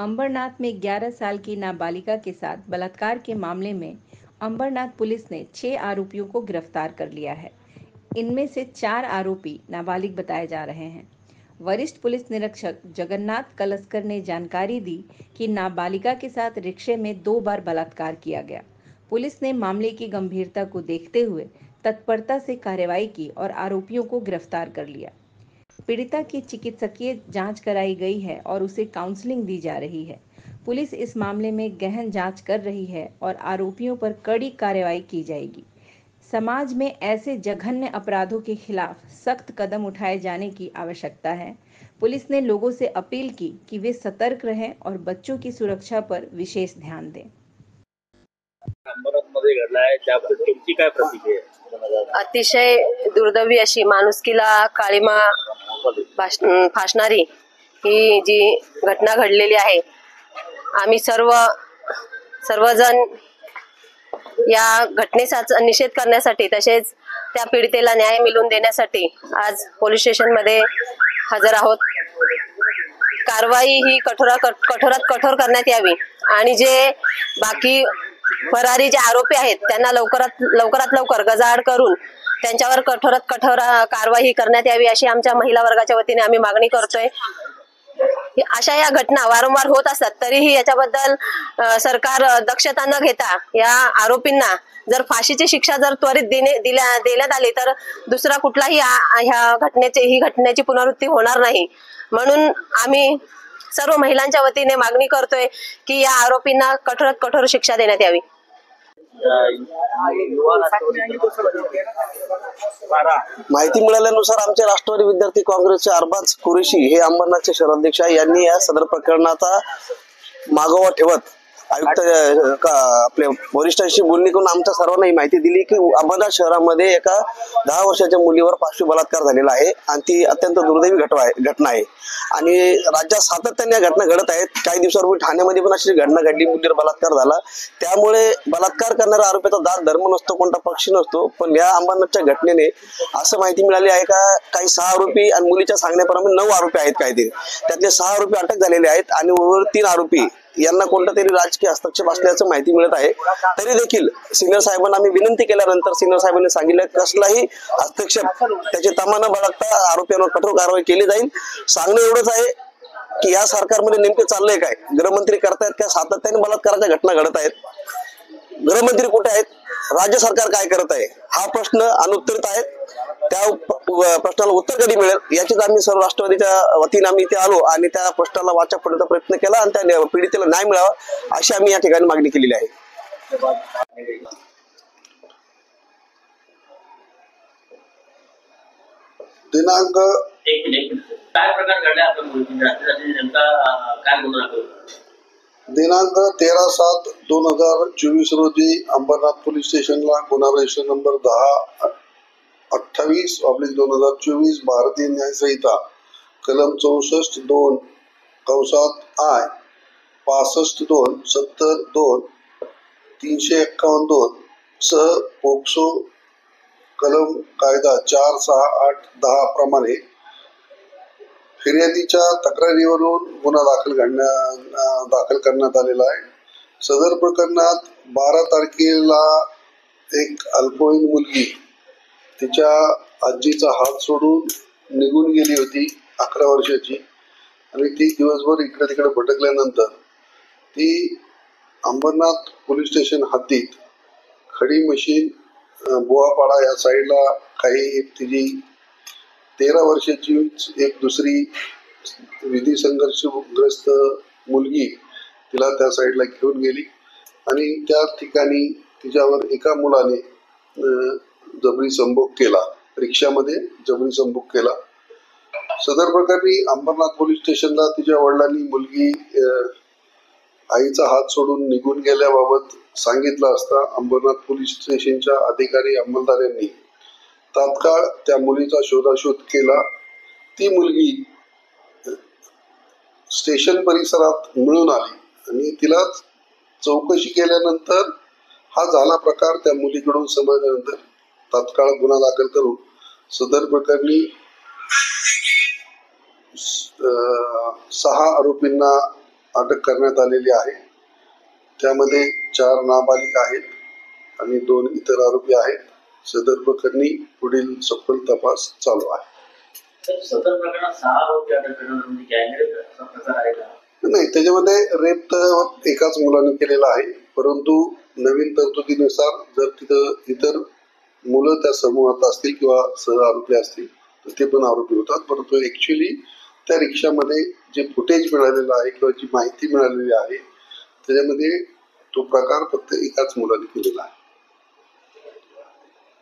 अंबरनाथ में 11 साल की नाबालिगा के साथ बलात्कार के मामले में अंबरनाथ पुलिस ने 6 आरोपियों को गिरफ्तार कर लिया है। इनमें से 4 आरोपी नाबालिग बताए जा रहे हैं। वरिष्ठ पुलिस निरीक्षक जगन्नाथ कलस्कर ने जानकारी दी कि नाबालिगा के साथ रिक्शे में 2 बार बलात्कार किया गया। पुलिस ने मामले की गंभीरता को देखते हुए तत्परता से कार्रवाई की और आरोपियों को गिरफ्तार कर लिया। पीड़िता की चिकित्सकीय जांच कराई गई है और उसे काउंसलिंग दी जा रही है। पुलिस इस मामले में गहन जांच कर रही है और आरोपियों पर कड़ी कार्रवाई की जाएगी। समाज में ऐसे जघन्य अपराधों के खिलाफ सख्त कदम उठाए जाने की आवश्यकता है। पुलिस ने लोगों से अपील की कि वे सतर्क रहें और बच्चों की सुरक्षा पर विशेष ध्यान दें। अंबरनाथमध्ये घडलाय त्याबद्दल तुमची काय प्रतिक्रिया आहे? अतिशय दुर्दैवी अशी माणुसकीला काळीमा फासणारी ही जी घटना घडलेली आहे। आम्ही सर्वजण या घटनेचा निषेध करण्यासाठी तसेच त्या पीडितेला न्याय मिळवून देण्यासाठी आज पोलीस स्टेशन मध्ये हजर आहोत। कारवाई ही कठोरात कठोर करण्यात यावी आणि जे बाकी फरारी जे आरोपी आहेत त्यांना लवकरात लवकर गजाआड करून त्यांच्यावर कठोरात कठोर कारवाई करण्यात यावी अशी आमच्या महिला वर्गाच्या वतीने आम्ही मागणी करतोय। अशा या घटना वारंवार होत असतात तरीही याच्याबद्दल सरकार दक्षता न घेता या आरोपींना जर फाशीची शिक्षा जर त्वरित देण्यात आली तर दुसरा कुठलाही ह्या घटनेची पुनरावृत्ती होणार नाही। म्हणून आम्ही सर्व महिलांच्या वतीने मागणी करतोय की या आरोपींना कठोरात कठोर शिक्षा देण्यात यावी। माहिती मिळाल्यानुसार आमचे राष्ट्रवादी विद्यार्थी काँग्रेसचे अरबाज कुरेशी हे अंबरनाथचे शहराध्यक्ष यांनी या सदर प्रकरणाचा मागोवा ठेवत आयुक्त आपल्या वरिष्ठांशी बोलणी करून आमच्या सर्वांना ही माहिती दिली की अंबरनाथ शहरामध्ये एका 10 वर्षाच्या मुलीवर पाशवी बलात्कार झालेला आहे आणि ती अत्यंत दुर्दैवी घटना आहे आणि राज्यात सातत्याने या घटना घडत आहेत। काही दिवसांपूर्वी ठाण्यामध्ये पण अशी घटना घडली, मुलीवर बलात्कार झाला। त्यामुळे बलात्कार करणाऱ्या आरोपीचा जात धर्म नसतो, कोणता पक्ष नसतो। पण या अंबरनाथच्या घटनेने असं माहिती मिळाली आहे का काही 6 आरोपी आणि मुलीच्या सांगण्याप्रमाणे 9 आरोपी आहेत काहीतरी, त्यातले 6 आरोपी अटक झालेले आहेत आणि उर्वरित 3 आरोपी यांना कोणता तरी राजकीय हस्तक्षेप असल्याचं माहिती मिळत आहे। तरी देखील सिनियर साहेबांना आम्ही विनंती केल्यानंतर सिनियर साहेबांनी सांगितलं कसलाही हस्तक्षेप त्याची तमा न बाळगता आरोपींवर कठोर कारवाई केली जाईल। सांगणं एवढंच आहे की या सरकारमध्ये नेमके चाललंय काय, गृहमंत्री करतायत का, सातत्याने बलात्काराच्या घटना घडत आहेत, गृहमंत्री कुठे आहेत, राज्य सरकार काय करत आहे, हा प्रश्न अनुत्तरित आहे। त्या प्रश्नाला उत्तर कधी मिळेल याचीच आम्ही सर्व राष्ट्रवादीच्या वतीने आम्ही इथे आलो आणि त्या प्रश्नाला वाचा फोडण्याचा प्रयत्न केला आणि त्या पीडितेला न्याय मिळावा अशी आम्ही या ठिकाणी मागणी केलेली आहे। दिनांक दिनांक 13/7/2024 रोजी अंबरनाथ पोलीस स्टेशनला गुन्हा रजिस्टर नंबर 10/28/2024 भारतीय न्याय संहिता कलम 64(2) I 65(2) 70(2) 351(2) सह पोक्सो कलम कायदा 4, 6, 8, 10 प्रमाणे फिर्यादीच्या तक्रारीवरून गुन्हा दाखल करण्यात आलेला आहे। सदर प्रकरणात 12 तारखेला एक अल्पवयीन मुलगी तिच्या आजीचा हात सोडून निघून गेली होती, 11 वर्षाची, आणि ती दिवसभर इकडे तिकडे भटकल्यानंतर ती अंबरनाथ पोलीस स्टेशन हद्दीत खडी मशीन बुवापाडा या साईडला काही तिची 13 वर्षाची एक दुसरी विधी संघर्षग्रस्त मुलगी तिला त्या साईडला घेऊन गेली आणि त्या ठिकाणी तिच्यावर एका मुलाने जबरी संभोग केला, रिक्षामध्ये जबरी संभोग केला। सदर प्रकरणी अंबरनाथ पोलीस स्टेशनला तिच्या वडिलांनी मुलगी आईचा हात सोडून निघून गेल्याबाबत सांगितलं असता अंबरनाथ पोलीस स्टेशनच्या अधिकारी अंमलदार यांनी तात्काळ त्या मुलीचा शोधाशोध केला। ती मुलगी स्टेशन परिसरात मिळून आली आणि तिला चौकशी केल्यानंतर हा झाला प्रकार त्या मुलीकडून समजल्यानंतर तात्काळ गुन्हा दाखल करून सदर प्रकरणी 6 आरोपींना अटक करण्यात आलेली आहे. त्यामध्ये 4 नाबालिक आहेत आणि 2 इतर आरोपी आहेत. सदर प्रकरणी पुढील सखोल तपास चालू आहे. सदर प्रकरणात 6 आरोपी अटक करण्यात म्हणजे गँगरेप असा प्रकार आहे का? नाही, त्याच्यामध्ये रेप तर एकाच मुलाने केलेला आहे, परंतु नवीन तरतुदीनुसार जर तिथं इतर मुलं त्या समूहात असतील किंवा सह आरोपी असतील तर ते पण आरोपी होतात. परंतु ऍक्च्युली त्या रिक्षामध्ये जे फुटेज मिळालेलं आहे किंवा जी माहिती मिळालेली आहे त्याच्यामध्ये तो प्रकार फक्त एकाच मुलाने केलेला आहे.